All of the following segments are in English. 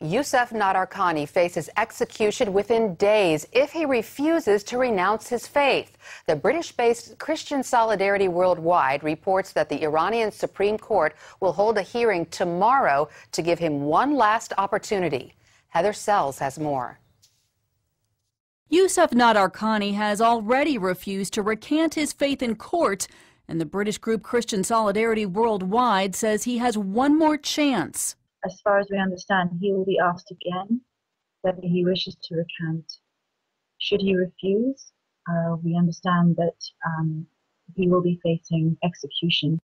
Yousef Nadarkhani faces execution within days if he refuses to renounce his faith. The British-based Christian Solidarity Worldwide reports that the Iranian Supreme Court will hold a hearing tomorrow to give him one last opportunity. Heather Sells has more. Yousef Nadarkhani has already refused to recant his faith in court, and the British group Christian Solidarity Worldwide says he has one more chance. As far as we understand, he will be asked again whether he wishes to recant. Should he refuse, we understand that he will be facing execution.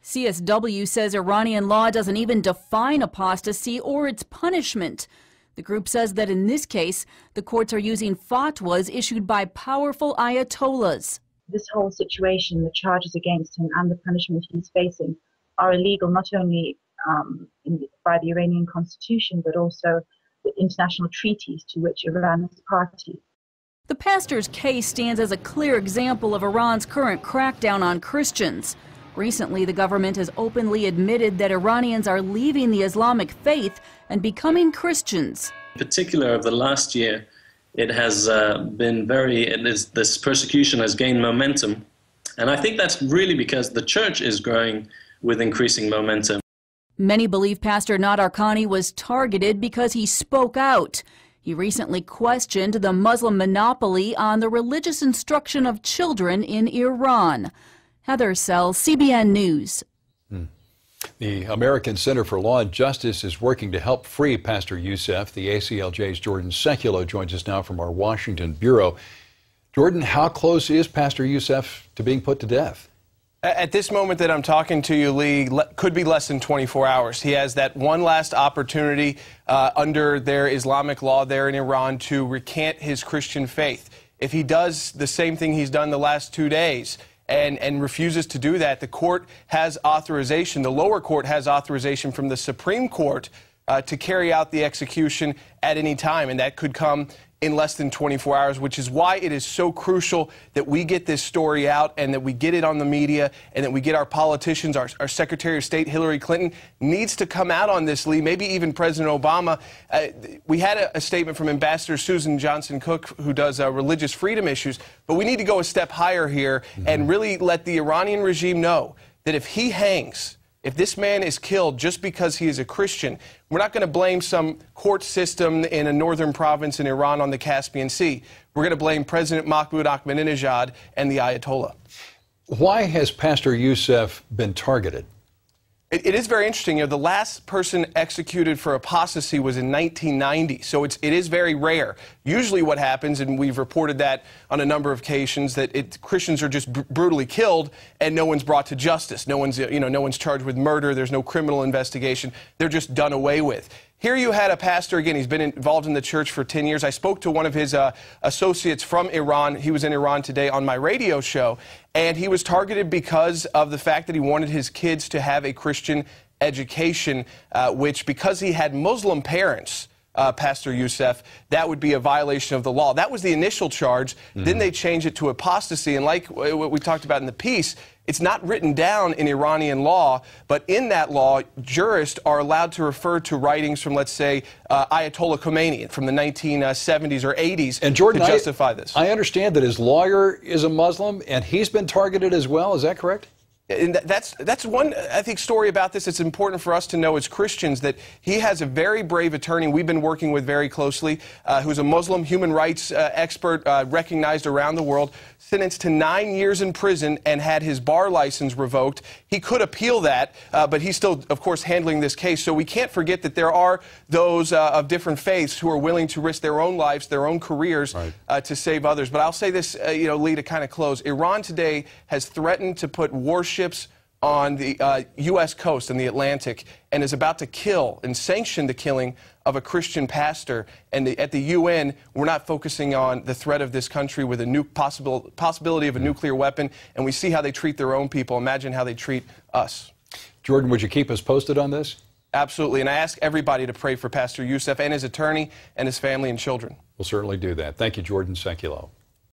CSW says Iranian law doesn't even define apostasy or its punishment. The group says that in this case, the courts are using fatwas issued by powerful ayatollahs. This whole situation, the charges against him and the punishment he's facing are illegal, not only by the Iranian constitution, but also the international treaties to which Iran is party. The pastor's case stands as a clear example of Iran's current crackdown on Christians. Recently, the government has openly admitted that Iranians are leaving the Islamic faith and becoming Christians. In particular, over the last year, it has this persecution has gained momentum. And I think that's really because the church is growing with increasing momentum. Many believe Pastor Nadarkhani was targeted because he spoke out. He recently questioned the Muslim monopoly on the religious instruction of children in Iran. Heather Sells, CBN News. The American Center for Law and Justice is working to help free Pastor Yousef. The ACLJ's Jordan Sekulow joins us now from our Washington bureau. Jordan, how close is Pastor Yousef to being put to death? At this moment that I'm talking to you, Lee, could be less than 24 hours. He has that one last opportunity under their Islamic law there in Iran to recant his Christian faith. If he does the same thing he's done the last 2 days and refuses to do that, the court has authorization, the lower court has authorization from the Supreme Court to carry out the execution at any time, and that could come in less than 24 hours, which is why it is so crucial that we get this story out and that we get it on the media and that we get our politicians, our Secretary of State Hillary Clinton needs to come out on this, Lee, maybe even President Obama. We had a statement from Ambassador Susan Johnson-Cook, who does religious freedom issues, but we need to go a step higher here and really let the Iranian regime know that if he hangs, if this man is killed just because he is a Christian, we're not going to blame some court system in a northern province in Iran on the Caspian Sea. We're going to blame President Mahmoud Ahmadinejad and the Ayatollah. Why has Pastor Yousef been targeted? It is very interesting. You know, the last person executed for apostasy was in 1990, so it is very rare. Usually what happens, and we've reported that on a number of occasions, that Christians are just brutally killed and no one's brought to justice. No one's charged with murder. There's no criminal investigation. They're just done away with. Here you had a pastor, again, he's been involved in the church for 10 years. I spoke to one of his associates from Iran. He was in Iran today on my radio show, and he was targeted because of the fact that he wanted his kids to have a Christian education, which, because he had Muslim parents, Pastor Yousef, that would be a violation of the law. That was the initial charge. Then they changed it to apostasy, and like what we talked about in the piece, it's not written down in Iranian law, but in that law, jurists are allowed to refer to writings from, let's say, Ayatollah Khomeini from the 1970s or 80s and Jordan, to justify this. I understand that his lawyer is a Muslim, and he's been targeted as well. Is that correct? And that's one, I think, story about this. It's important for us to know as Christians that he has a very brave attorney we've been working with very closely, who's a Muslim human rights expert recognized around the world, sentenced to 9 years in prison and had his bar license revoked. He could appeal that, but he's still, of course, handling this case. So we can't forget that there are those of different faiths who are willing to risk their own lives, their own careers, to save others. But I'll say this, Lee, to kind of close. Iran today has threatened to put warships on the U.S. coast in the Atlantic and is about to kill and sanction the killing of a Christian pastor. And at the UN, we're not focusing on the threat of this country with a possibility of a nuclear weapon, and we see how they treat their own people. Imagine how they treat us. Jordan, would you keep us posted on this? Absolutely, and I ask everybody to pray for Pastor Yousef and his attorney and his family and children. We'll certainly do that. Thank you, Jordan Sekulow.